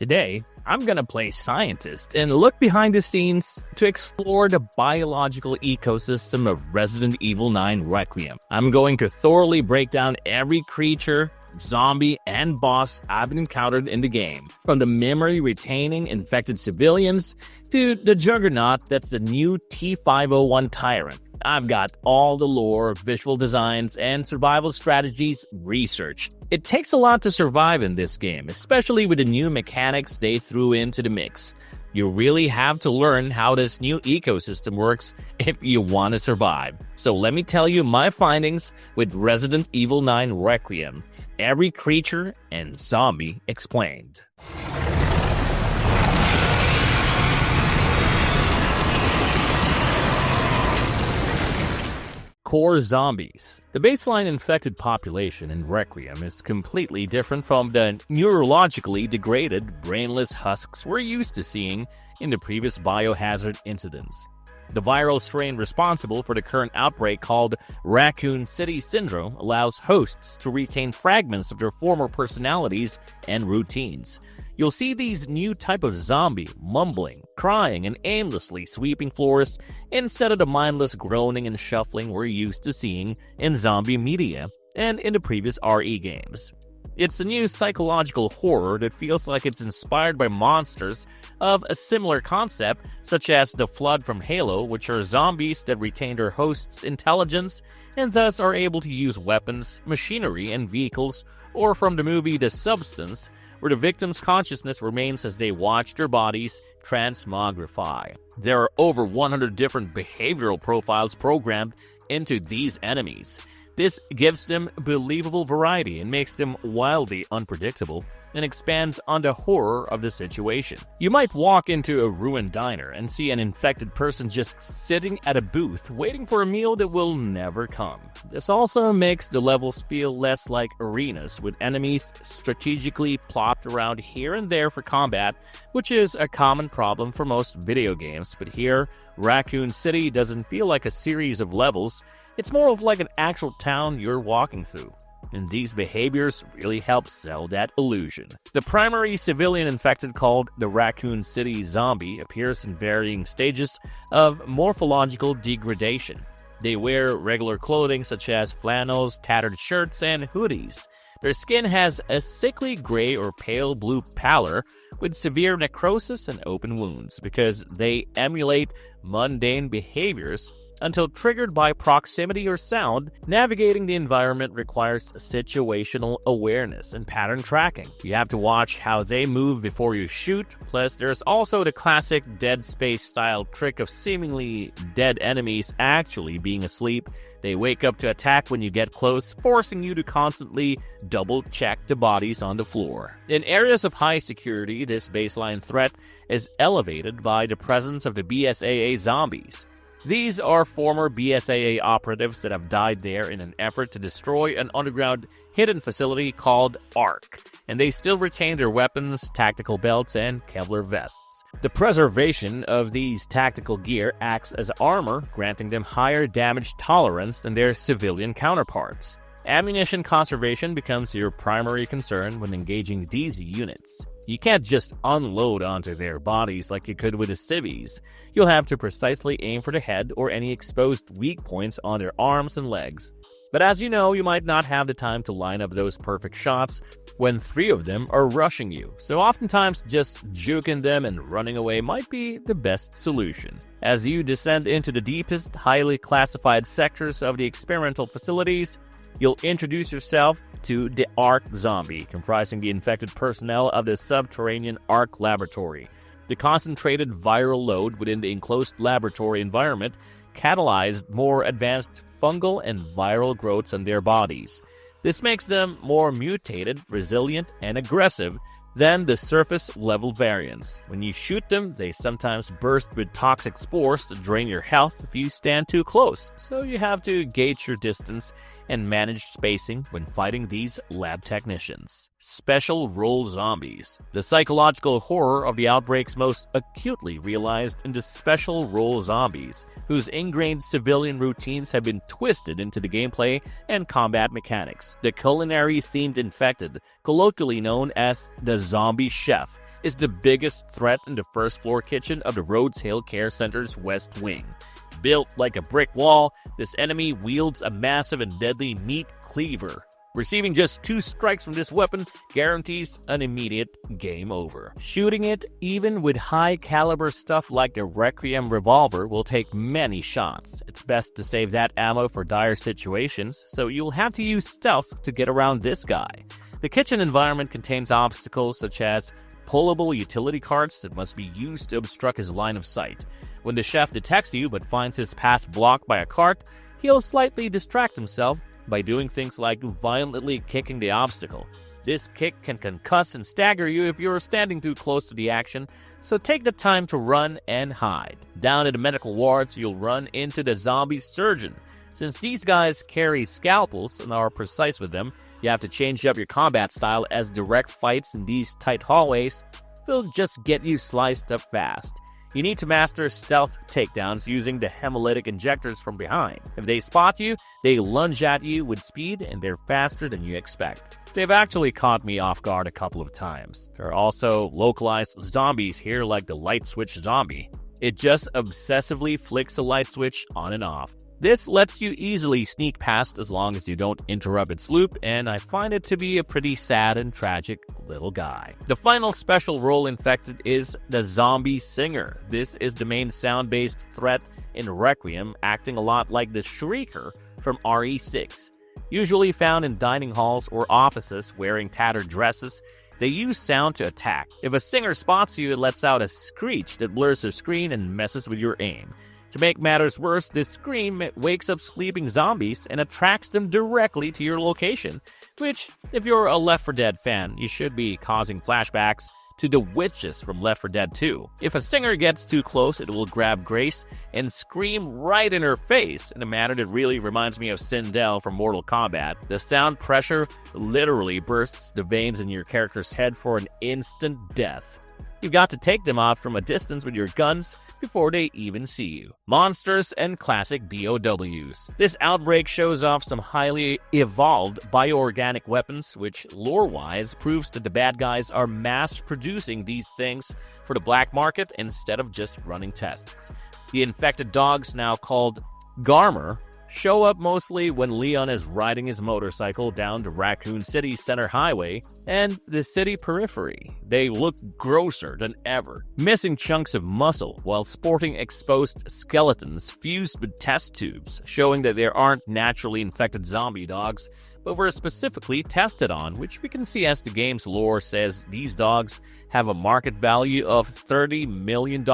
Today, I'm gonna play scientist and look behind the scenes to explore the biological ecosystem of Resident Evil 9 Requiem. I'm going to thoroughly break down every creature, zombie, and boss I've encountered in the game, from the memory-retaining infected civilians to the juggernaut that's the new T-501 Tyrant. I've got all the lore, visual designs, and survival strategies researched. It takes a lot to survive in this game, especially with the new mechanics they threw into the mix. You really have to learn how this new ecosystem works if you want to survive. So let me tell you my findings with Resident Evil 9 Requiem. Every creature and zombie explained. Core zombies. The baseline infected population in Requiem is completely different from the neurologically degraded, brainless husks we're used to seeing in the previous biohazard incidents. The viral strain responsible for the current outbreak, called Raccoon City Syndrome, allows hosts to retain fragments of their former personalities and routines. You'll see these new type of zombie mumbling, crying, and aimlessly sweeping floors instead of the mindless groaning and shuffling we're used to seeing in zombie media and in the previous RE games. It's a new psychological horror that feels like it's inspired by monsters of a similar concept, such as the Flood from Halo, which are zombies that retain their host's intelligence and thus are able to use weapons, machinery, and vehicles, or from the movie The Substance, where the victim's consciousness remains as they watch their bodies transmogrify. There are over 100 different behavioral profiles programmed into these enemies. This gives them believable variety and makes them wildly unpredictable, and expands on the horror of the situation. You might walk into a ruined diner and see an infected person just sitting at a booth waiting for a meal that will never come. This also makes the levels feel less like arenas, with enemies strategically plopped around here and there for combat, which is a common problem for most video games. But here, Raccoon City doesn't feel like a series of levels. It's more of like an actual town you're walking through, and these behaviors really help sell that illusion. The primary civilian infected, called the Raccoon City Zombie, appears in varying stages of morphological degradation. They wear regular clothing such as flannels, tattered shirts, and hoodies. Their skin has a sickly gray or pale blue pallor with severe necrosis and open wounds because they emulate mundane behaviors until triggered by proximity or sound. Navigating the environment requires situational awareness and pattern tracking. You have to watch how they move before you shoot, plus there's also the classic Dead Space style trick of seemingly dead enemies actually being asleep. They wake up to attack when you get close, forcing you to constantly double-check the bodies on the floor. In areas of high security, this baseline threat is elevated by the presence of the BSAA zombies. These are former BSAA operatives that have died there in an effort to destroy an underground hidden facility called ARC, and they still retain their weapons, tactical belts, and Kevlar vests. The preservation of these tactical gear acts as armor, granting them higher damage tolerance than their civilian counterparts. Ammunition conservation becomes your primary concern when engaging these units. You can't just unload onto their bodies like you could with the civvies. You'll have to precisely aim for the head or any exposed weak points on their arms and legs. But as you know, you might not have the time to line up those perfect shots when 3 of them are rushing you, so oftentimes just juking them and running away might be the best solution. As you descend into the deepest, highly classified sectors of the experimental facilities, you'll introduce yourself to the ARC zombie, comprising the infected personnel of the subterranean ARC laboratory. The concentrated viral load within the enclosed laboratory environment catalyzed more advanced fungal and viral growths on their bodies. This makes them more mutated, resilient, and aggressive than the surface-level variants. When you shoot them, they sometimes burst with toxic spores to drain your health if you stand too close, so you have to gauge your distance and manage spacing when fighting these lab technicians. Special Role Zombies. The psychological horror of the outbreak's most acutely realized in the Special Role Zombies, whose ingrained civilian routines have been twisted into the gameplay and combat mechanics. The culinary-themed infected, colloquially known as the Zombie Chef, is the biggest threat in the first-floor kitchen of the Rhodes Hill Care Center's West Wing. Built like a brick wall, this enemy wields a massive and deadly meat cleaver. Receiving just 2 strikes from this weapon guarantees an immediate game over. Shooting it, even with high-caliber stuff like the Requiem revolver, will take many shots. It's best to save that ammo for dire situations, so you'll have to use stealth to get around this guy. The kitchen environment contains obstacles such as pullable utility carts that must be used to obstruct his line of sight. When the chef detects you but finds his path blocked by a cart, he'll slightly distract himself by doing things like violently kicking the obstacle. This kick can concuss and stagger you if you're standing too close to the action, so take the time to run and hide. Down in the medical wards, you'll run into the zombie surgeon. Since these guys carry scalpels and are precise with them, you have to change up your combat style, as direct fights in these tight hallways will just get you sliced up fast. You need to master stealth takedowns using the hemolytic injectors from behind. If they spot you, they lunge at you with speed, and they're faster than you expect. They've actually caught me off guard a couple of times. There are also localized zombies here like the light switch zombie. It just obsessively flicks a light switch on and off. This lets you easily sneak past as long as you don't interrupt its loop, and I find it to be a pretty sad and tragic little guy. The final special role infected is the zombie singer. This is the main sound-based threat in Requiem, acting a lot like the Shrieker from RE6. Usually found in dining halls or offices wearing tattered dresses, they use sound to attack. If a singer spots you, it lets out a screech that blurs the screen and messes with your aim. To make matters worse, this scream wakes up sleeping zombies and attracts them directly to your location, which, if you're a Left 4 Dead fan, you should be causing flashbacks to the witches from Left 4 Dead 2. If a singer gets too close, it will grab Grace and scream right in her face in a manner that really reminds me of Sindel from Mortal Kombat. The sound pressure literally bursts the veins in your character's head for an instant death. You've got to take them out from a distance with your guns before they even see you. Monsters and classic B.O.W.s. This outbreak shows off some highly evolved bioorganic weapons, which lore-wise proves that the bad guys are mass-producing these things for the black market instead of just running tests. The infected dogs, now called Garm, show up mostly when Leon is riding his motorcycle down the Raccoon City Center Highway and the city periphery. They look grosser than ever, missing chunks of muscle while sporting exposed skeletons fused with test tubes, showing that there aren't naturally infected zombie dogs, but were specifically tested on, which we can see as the game's lore says these dogs have a market value of $30 million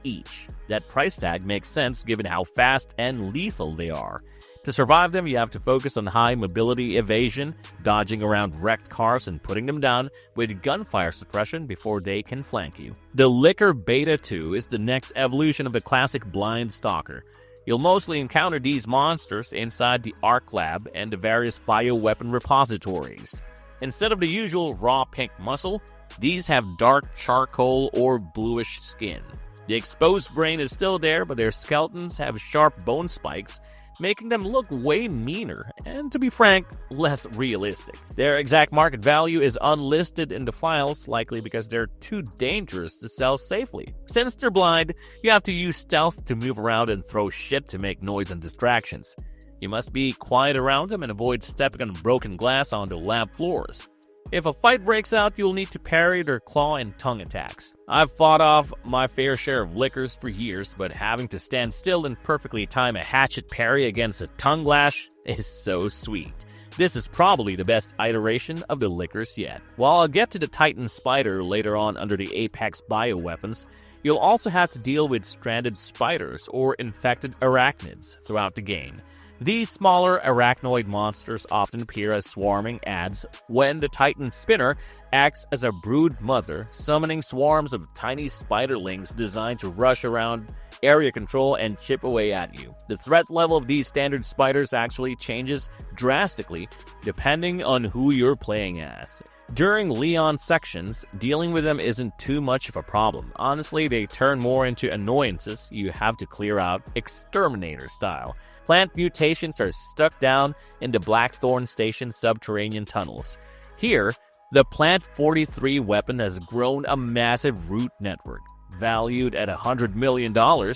each. That price tag makes sense given how fast and lethal they are. To survive them, you have to focus on high mobility evasion, dodging around wrecked cars and putting them down with gunfire suppression before they can flank you. The Licker Beta 2 is the next evolution of the classic Blind Stalker. You'll mostly encounter these monsters inside the Arc Lab and the various bioweapon repositories. Instead of the usual raw pink muscle, these have dark charcoal or bluish skin. The exposed brain is still there, but their skeletons have sharp bone spikes, making them look way meaner and, to be frank, less realistic. Their exact market value is unlisted in the files, likely because they're too dangerous to sell safely. Since they're blind, you have to use stealth to move around and throw shit to make noise and distractions. You must be quiet around them and avoid stepping on broken glass onto lab floors. If a fight breaks out, you'll need to parry their claw and tongue attacks. I've fought off my fair share of lickers for years, but having to stand still and perfectly time a hatchet parry against a tongue lash is so sweet. This is probably the best iteration of the lickers yet. While I'll get to the Titan Spider later on under the Apex bioweapons, you'll also have to deal with stranded spiders or infected arachnids throughout the game. These smaller arachnoid monsters often appear as swarming adds when the Titan Spinner acts as a brood mother, summoning swarms of tiny spiderlings designed to rush around, area control, and chip away at you. The threat level of these standard spiders actually changes drastically depending on who you're playing as. During Leon sections, dealing with them isn't too much of a problem. Honestly, they turn more into annoyances you have to clear out exterminator style. Plant mutations are stuck down in the Blackthorn Station subterranean tunnels. Here, The Plant 43 weapon has grown a massive root network. Valued at $100 million,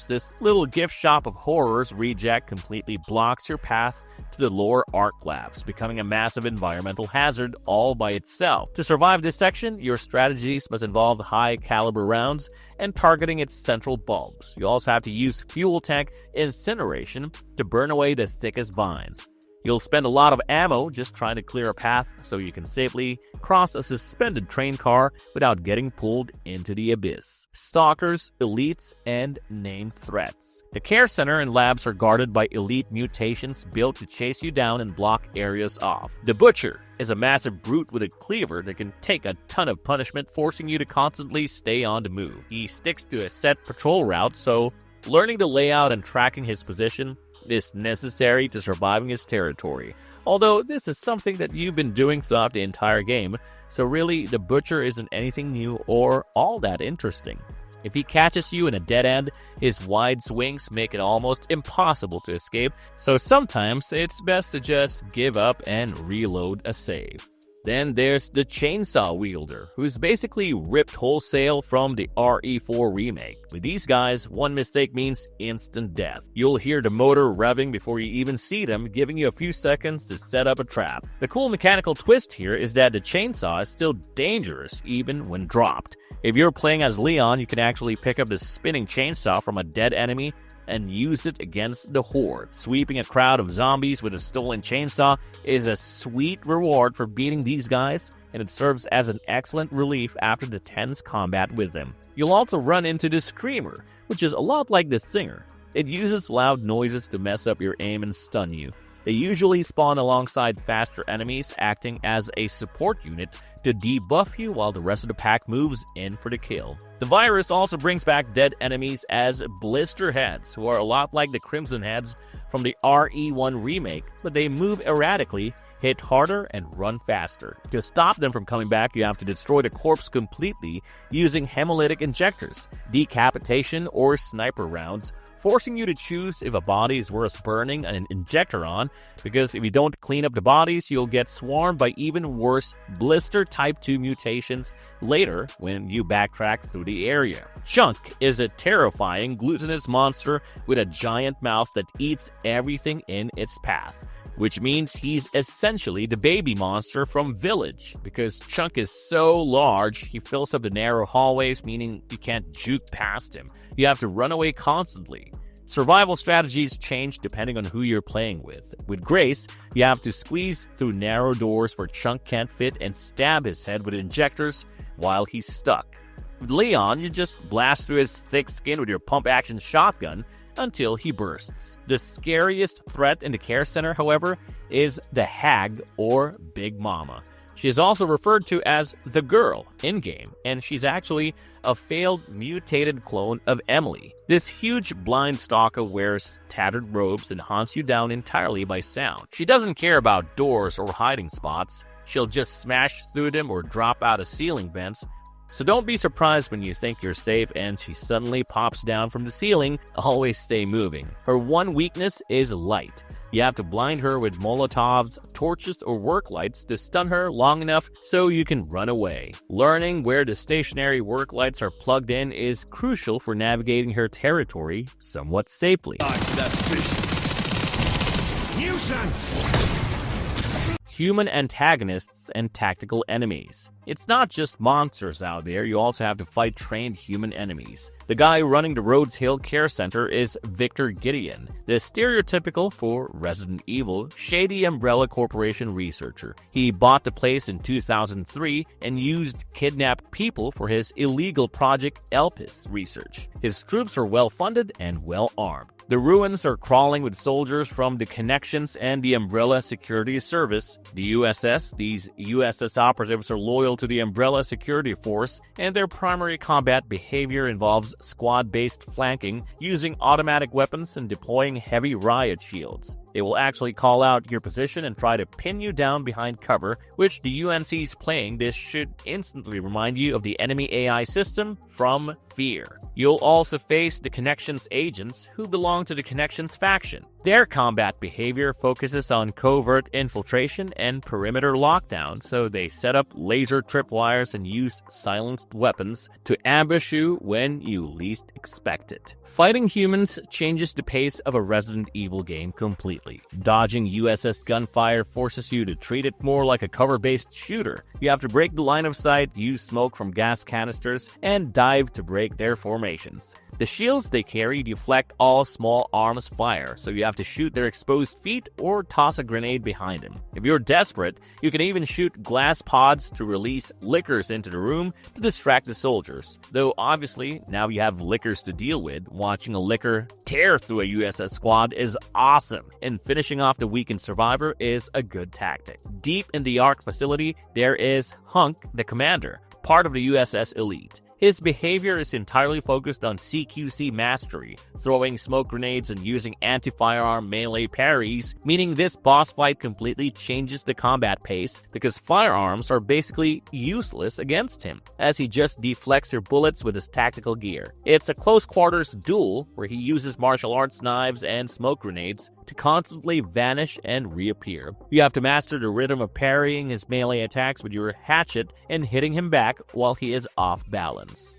this little gift shop of horrors reject completely blocks your path to the lower arc labs, becoming a massive environmental hazard all by itself. To survive this section, your strategies must involve high-caliber rounds and targeting its central bulbs. You also have to use fuel tank incineration to burn away the thickest vines. You'll spend a lot of ammo just trying to clear a path so you can safely cross a suspended train car without getting pulled into the abyss. Stalkers, elites, and named threats. The care center and labs are guarded by elite mutations built to chase you down and block areas off. The Butcher is a massive brute with a cleaver that can take a ton of punishment, forcing you to constantly stay on the move. He sticks to a set patrol route, so learning the layout and tracking his position is necessary to surviving his territory. Although this is something that you've been doing throughout the entire game, so really the Butcher isn't anything new or all that interesting. If he catches you in a dead end, his wide swings make it almost impossible to escape, so sometimes it's best to just give up and reload a save. Then there's the Chainsaw Wielder, who's basically ripped wholesale from the RE4 remake. With these guys, one mistake means instant death. You'll hear the motor revving before you even see them, giving you a few seconds to set up a trap. The cool mechanical twist here is that the chainsaw is still dangerous even when dropped. If you're playing as Leon, you can actually pick up the spinning chainsaw from a dead enemy and used it against the Horde. Sweeping a crowd of zombies with a stolen chainsaw is a sweet reward for beating these guys, and it serves as an excellent relief after the tense combat with them. You'll also run into the Screamer, which is a lot like the Singer. It uses loud noises to mess up your aim and stun you. They usually spawn alongside faster enemies, acting as a support unit to debuff you while the rest of the pack moves in for the kill. The virus also brings back dead enemies as Blister Heads, who are a lot like the Crimson Heads from the RE1 remake, but they move erratically, hit harder, and run faster. To stop them from coming back, you have to destroy the corpse completely using hemolytic injectors, decapitation, or sniper rounds, forcing you to choose if a body is worth burning an injector on, because if you don't clean up the bodies, you'll get swarmed by even worse Blister Type 2 mutations later when you backtrack through the area. Chunk is a terrifying glutinous monster with a giant mouth that eats everything in its path, which means he's essentially the baby monster from Village. Because Chunk is so large, he fills up the narrow hallways, meaning you can't juke past him. You have to run away constantly. Survival strategies change depending on who you're playing with. With Grace, you have to squeeze through narrow doors where Chunk can't fit and stab his head with injectors while he's stuck. With Leon, you just blast through his thick skin with your pump-action shotgun until he bursts. The scariest threat in the care center, however, is the Hag or Big Mama. She is also referred to as the Girl in-game, and she's actually a failed mutated clone of Emily. This huge blind stalker wears tattered robes and hunts you down entirely by sound. She doesn't care about doors or hiding spots. She'll just smash through them or drop out of ceiling vents. So don't be surprised when you think you're safe and she suddenly pops down from the ceiling. Always stay moving. Her one weakness is light. You have to blind her with Molotovs, torches, or work lights to stun her long enough so you can run away. Learning where the stationary work lights are plugged in is crucial for navigating her territory somewhat safely. Nuisance! Human antagonists and tactical enemies. It's not just monsters out there, you also have to fight trained human enemies. The guy running the Rhodes Hill Care Center is Victor Gideon, the stereotypical for Resident Evil, shady Umbrella Corporation researcher. He bought the place in 2003 and used kidnapped people for his illegal Project Elpis research. His troops are well funded and well armed. The ruins are crawling with soldiers from the Connections and the Umbrella Security Service, the USS. These USS operatives are loyal to the Umbrella Security Force, and their primary combat behavior involves squad-based flanking, using automatic weapons and deploying heavy riot shields. They will actually call out your position and try to pin you down behind cover, which the UNC's playing this should instantly remind you of the enemy AI system from Fear. You'll also face the Connections agents who belong to the Connections faction. Their combat behavior focuses on covert infiltration and perimeter lockdown, so they set up laser tripwires and use silenced weapons to ambush you when you least expect it. Fighting humans changes the pace of a Resident Evil game completely. Dodging USS gunfire forces you to treat it more like a cover-based shooter. You have to break the line of sight, use smoke from gas canisters, and dive to break their formations. The shields they carry deflect all small arms fire, so you have to shoot their exposed feet or toss a grenade behind them. If you're desperate, you can even shoot glass pods to release lickers into the room to distract the soldiers. Though obviously, now you have lickers to deal with, watching a licker tear through a USS squad is awesome, and finishing off the weakened survivor is a good tactic. Deep in the Ark facility, there is Hunk, the commander, part of the USS Elite. His behavior is entirely focused on CQC mastery, throwing smoke grenades and using anti-firearm melee parries, meaning this boss fight completely changes the combat pace because firearms are basically useless against him, as he just deflects your bullets with his tactical gear. It's a close-quarters duel where he uses martial arts knives and smoke grenades to constantly vanish and reappear. You have to master the rhythm of parrying his melee attacks with your hatchet and hitting him back while he is off balance.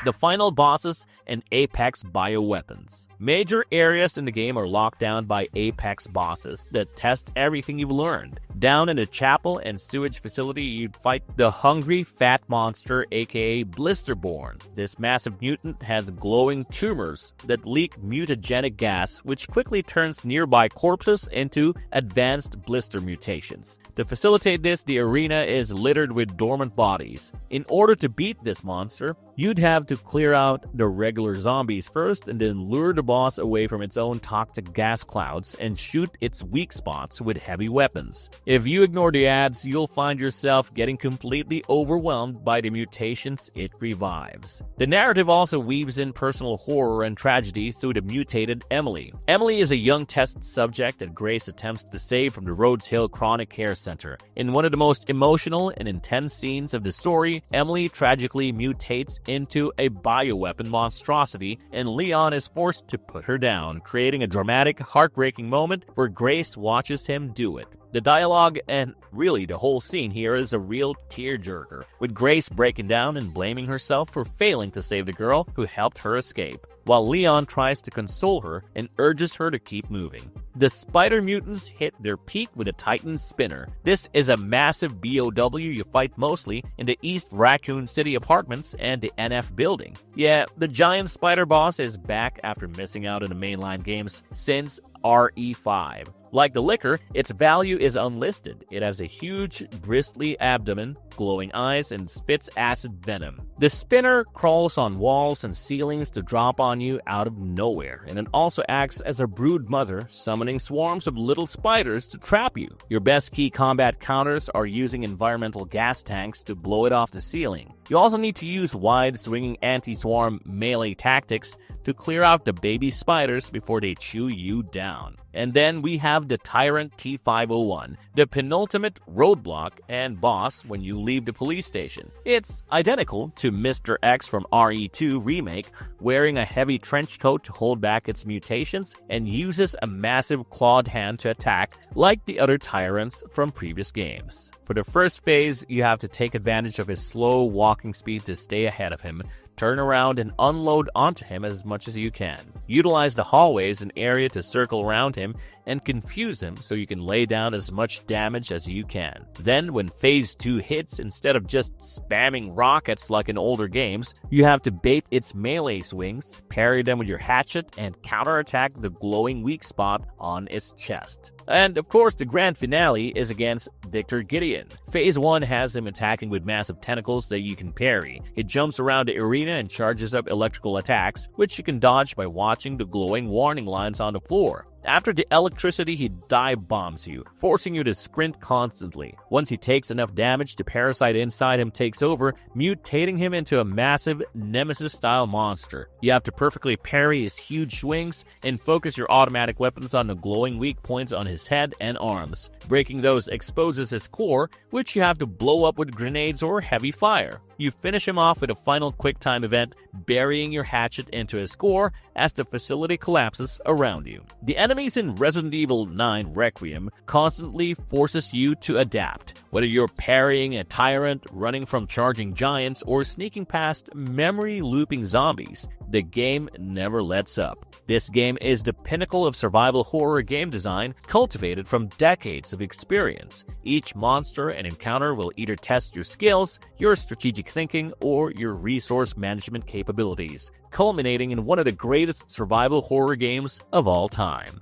The final bosses and Apex bioweapons. Major areas in the game are locked down by Apex bosses that test everything you've learned. Down in the chapel and sewage facility, you'd fight the hungry fat monster, aka Blisterborn. This massive mutant has glowing tumors that leak mutagenic gas, which quickly turns nearby corpses into advanced blister mutations. To facilitate this, the arena is littered with dormant bodies. In order to beat this monster, you'd have to clear out the regular zombies first and then lure the boss away from its own toxic gas clouds and shoot its weak spots with heavy weapons. If you ignore the ads, you'll find yourself getting completely overwhelmed by the mutations it revives. The narrative also weaves in personal horror and tragedy through the mutated Emily. Emily is a young test subject that Grace attempts to save from the Rhodes Hill Chronic Care Center. In one of the most emotional and intense scenes of the story, Emily tragically mutates into a bioweapon monstrosity, and Leon is forced to put her down, creating a dramatic, heartbreaking moment where Grace watches him do it. The dialogue and really the whole scene here is a real tearjerker, with Grace breaking down and blaming herself for failing to save the girl who helped her escape, while Leon tries to console her and urges her to keep moving. The spider mutants hit their peak with a Titan Spinner. This is a massive B.O.W. you fight mostly in the East Raccoon City apartments and the NF building. Yeah, the giant spider boss is back after missing out in the mainline games since RE5. Like the licker, its value is unlisted. It has a huge, bristly abdomen, glowing eyes, and spits acid venom. The spinner crawls on walls and ceilings to drop on you out of nowhere, and it also acts as a brood mother, summoning swarms of little spiders to trap you. Your best key combat counters are using environmental gas tanks to blow it off the ceiling. You also need to use wide-swinging anti-swarm melee tactics to clear out the baby spiders before they chew you down. And then we have the Tyrant T-501, the penultimate roadblock and boss when you leave the police station. It's identical to Mr. X from RE2 Remake, wearing a heavy trench coat to hold back its mutations, and uses a massive clawed hand to attack like the other Tyrants from previous games. For the first phase, you have to take advantage of his slow walking speed to stay ahead of him, turn around and unload onto him as much as you can. Utilize the hallways and area to circle around him and confuse him so you can lay down as much damage as you can. Then, when Phase 2 hits, instead of just spamming rockets like in older games, you have to bait its melee swings, parry them with your hatchet, and counterattack the glowing weak spot on its chest. And of course, the grand finale is against Victor Gideon. Phase 1 has him attacking with massive tentacles that you can parry. He jumps around the arena and charges up electrical attacks, which you can dodge by watching the glowing warning lines on the floor. After the electricity, he dive bombs you, forcing you to sprint constantly. Once he takes enough damage, the parasite inside him takes over, mutating him into a massive Nemesis-style monster. You have to perfectly parry his huge swings and focus your automatic weapons on the glowing weak points on his head and arms. Breaking those exposes his core, which you have to blow up with grenades or heavy fire. You finish him off with a final quick-time event, burying your hatchet into his core as the facility collapses around you. The enemies in Resident Evil 9 Requiem constantly forces you to adapt. Whether you're parrying a tyrant, running from charging giants, or sneaking past memory-looping zombies, the game never lets up. This game is the pinnacle of survival horror game design, cultivated from decades of experience. Each monster and encounter will either test your skills, your strategic thinking, or your resource management capabilities, culminating in one of the greatest survival horror games of all time.